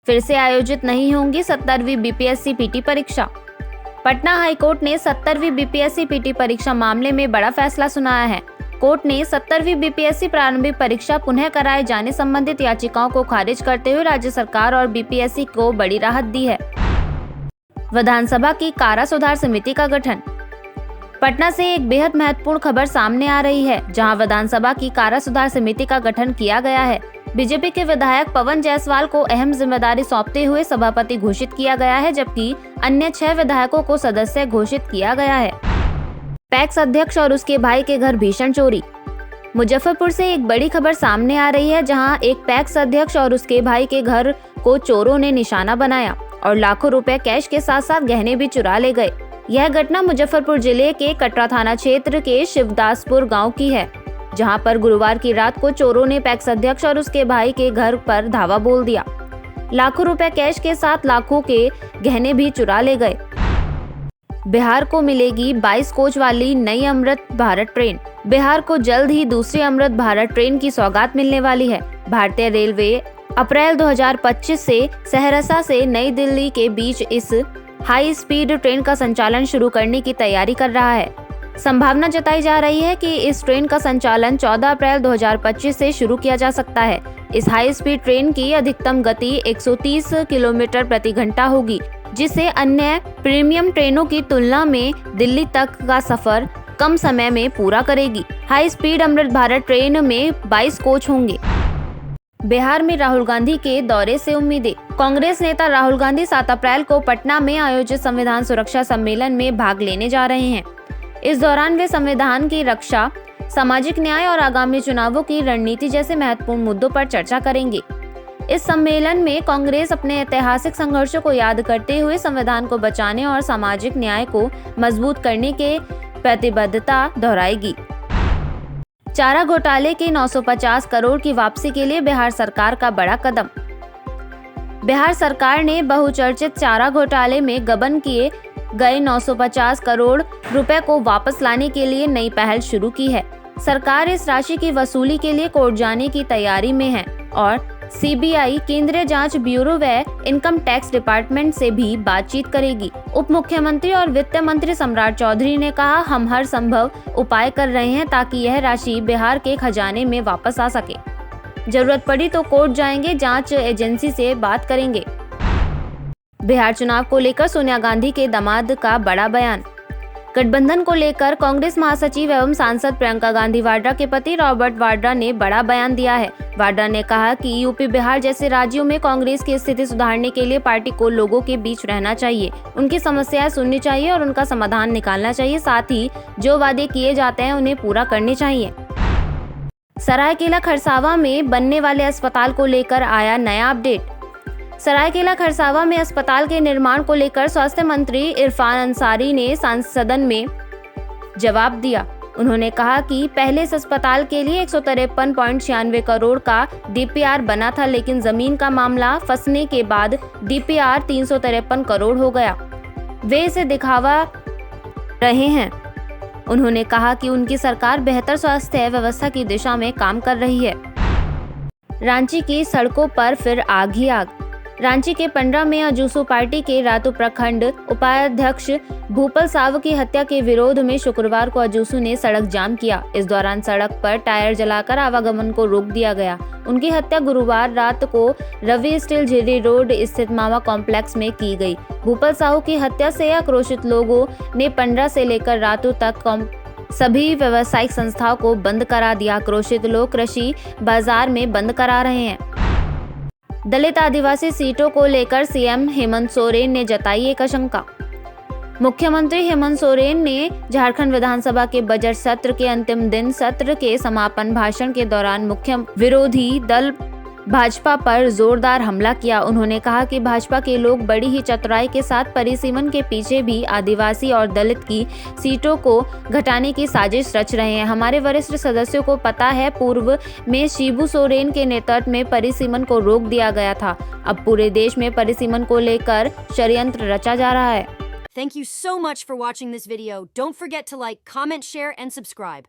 फिर से आयोजित नहीं होंगी 17वीं बीपीएससी पीटी परीक्षा। पटना हाईकोर्ट ने 17वीं बीपीएससी पीटी परीक्षा मामले में बड़ा फैसला सुनाया है। कोर्ट ने 17वीं बीपीएससी प्रारंभिक परीक्षा पुनः कराए जाने संबंधित याचिकाओं को खारिज करते हुए राज्य सरकार और बीपीएससी को बड़ी राहत दी है। विधानसभा की कारा सुधार समिति का गठन। पटना से एक बेहद महत्वपूर्ण खबर सामने आ रही है, जहां विधानसभा की कारा सुधार समिति का गठन किया गया है। बीजेपी के विधायक पवन जायसवाल को अहम जिम्मेदारी सौंपते हुए सभापति घोषित किया गया है, जबकि अन्य 6 विधायकों को सदस्य घोषित किया गया है। पैक्स अध्यक्ष और उसके भाई के घर भीषण चोरी। मुजफ्फरपुर से एक बड़ी खबर सामने आ रही है, जहां एक पैक्स अध्यक्ष और उसके भाई के घर को चोरों ने निशाना बनाया और लाखों रुपए कैश के साथ साथ गहने भी चुरा ले गए। यह घटना मुजफ्फरपुर जिले के कटरा थाना क्षेत्र के शिवदासपुर गांव की है, जहां पर गुरुवार की रात को चोरों ने पैक्स अध्यक्ष और उसके भाई के घर पर धावा बोल दिया। लाखों रुपए कैश के साथ लाखों के गहने भी चुरा ले गए। बिहार को मिलेगी 22 कोच वाली नई अमृत भारत ट्रेन। बिहार को जल्द ही दूसरी अमृत भारत ट्रेन की सौगात मिलने वाली है। भारतीय रेलवे अप्रैल 2025 से सहरसा से नई दिल्ली के बीच इस हाई स्पीड ट्रेन का संचालन शुरू करने की तैयारी कर रहा है। संभावना जताई जा रही है कि इस ट्रेन का संचालन 14 अप्रैल 2025 से शुरू किया जा सकता है। इस हाई स्पीड ट्रेन की अधिकतम गति 130 किलोमीटर प्रति घंटा होगी, जिससे अन्य प्रीमियम ट्रेनों की तुलना में दिल्ली तक का सफर कम समय में पूरा करेगी। High speed Amrit Bharat train में 22 कोच होंगे। बिहार में राहुल गांधी के दौरे से उम्मीदें। कांग्रेस नेता राहुल गांधी 7 अप्रैल को पटना में आयोजित संविधान सुरक्षा सम्मेलन में भाग लेने जा रहे हैं। इस दौरान वे संविधान की रक्षा, सामाजिक न्याय और आगामी चुनावों की रणनीति जैसे महत्वपूर्ण मुद्दों पर चर्चा करेंगे। इस सम्मेलन में कांग्रेस अपने ऐतिहासिक संघर्षों को याद करते हुए संविधान को बचाने और सामाजिक न्याय को मजबूत करने के प्रतिबद्धता दोहराएगी। चारा घोटाले के 950 करोड़ की वापसी के लिए बिहार सरकार का बड़ा कदम। बिहार सरकार ने बहुचर्चित चारा घोटाले में गबन किए गए 950 करोड़ रुपए को वापस लाने के लिए नई पहल शुरू की है। सरकार इस राशि की वसूली के लिए कोर्ट जाने की तैयारी में है और सीबीआई, केंद्रीय जांच ब्यूरो व इनकम टैक्स डिपार्टमेंट से भी बातचीत करेगी। उप मुख्यमंत्री और वित्त मंत्री सम्राट चौधरी ने कहा, हम हर संभव उपाय कर रहे हैं ताकि यह राशि बिहार के खजाने में वापस आ सके। जरूरत पड़ी तो कोर्ट जाएंगे, जांच एजेंसी से बात करेंगे। बिहार चुनाव को लेकर सोनिया गांधी के दामाद का बड़ा बयान। गठबंधन को लेकर कांग्रेस महासचिव एवं सांसद प्रियंका गांधी वाड्रा के पति रॉबर्ट वाड्रा ने बड़ा बयान दिया है। वाड्रा ने कहा कि यूपी, बिहार जैसे राज्यों में कांग्रेस की स्थिति सुधारने के लिए पार्टी को लोगों के बीच रहना चाहिए, उनकी समस्याएं सुननी चाहिए और उनका समाधान निकालना चाहिए। साथ ही जो वादे किए जाते हैं उन्हें पूरा करने चाहिए। सरायकेला खरसावां में बनने वाले अस्पताल को लेकर आया नया अपडेट। सरायकेला खरसावां में अस्पताल के निर्माण को लेकर स्वास्थ्य मंत्री इरफान अंसारी ने सदन में जवाब दिया। उन्होंने कहा कि पहले इस अस्पताल के लिए 153.96 करोड़ का डीपीआर बना था, लेकिन जमीन का मामला फंसने के बाद डीपीआर 353 करोड़ हो गया। वे इसे दिखावा रहे हैं। उन्होंने कहा कि उनकी सरकार बेहतर स्वास्थ्य व्यवस्था की दिशा में काम कर रही है। रांची की सड़कों पर फिर आग ही आग। रांची के 15 में अजूसू पार्टी के रातू प्रखंड उपाध्यक्ष भूपल साव की हत्या के विरोध में शुक्रवार को अजूसू ने सड़क जाम किया। इस दौरान सड़क पर टायर जलाकर आवागमन को रोक दिया गया। उनकी हत्या गुरुवार रात को रवि स्टील झिरी रोड स्थित मावा कॉम्प्लेक्स में की गई। भूपल साहू की हत्या से आक्रोशित लोगों ने 15 से लेकर रातू तक सभी व्यावसायिक संस्थाओं को बंद करा दिया। आक्रोशित लोग कृषि बाजार में बंद करा रहे हैं। दलित आदिवासी सीटों को लेकर सीएम हेमंत सोरेन ने जताई एक आशंका। मुख्यमंत्री हेमंत सोरेन ने झारखंड विधानसभा के बजट सत्र के अंतिम दिन सत्र के समापन भाषण के दौरान मुख्य विरोधी दल भाजपा पर जोरदार हमला किया। उन्होंने कहा कि भाजपा के लोग बड़ी ही चतुराई के साथ परिसीमन के पीछे भी आदिवासी और दलित की सीटों को घटाने की साजिश रच रहे हैं। हमारे वरिष्ठ सदस्यों को पता है, पूर्व में शिबू सोरेन के नेतृत्व में परिसीमन को रोक दिया गया था। अब पूरे देश में परिसीमन को लेकर षड्यंत्र रचा जा रहा है। Thank you so much for watching this video. Don't forget to like, comment, share and subscribe.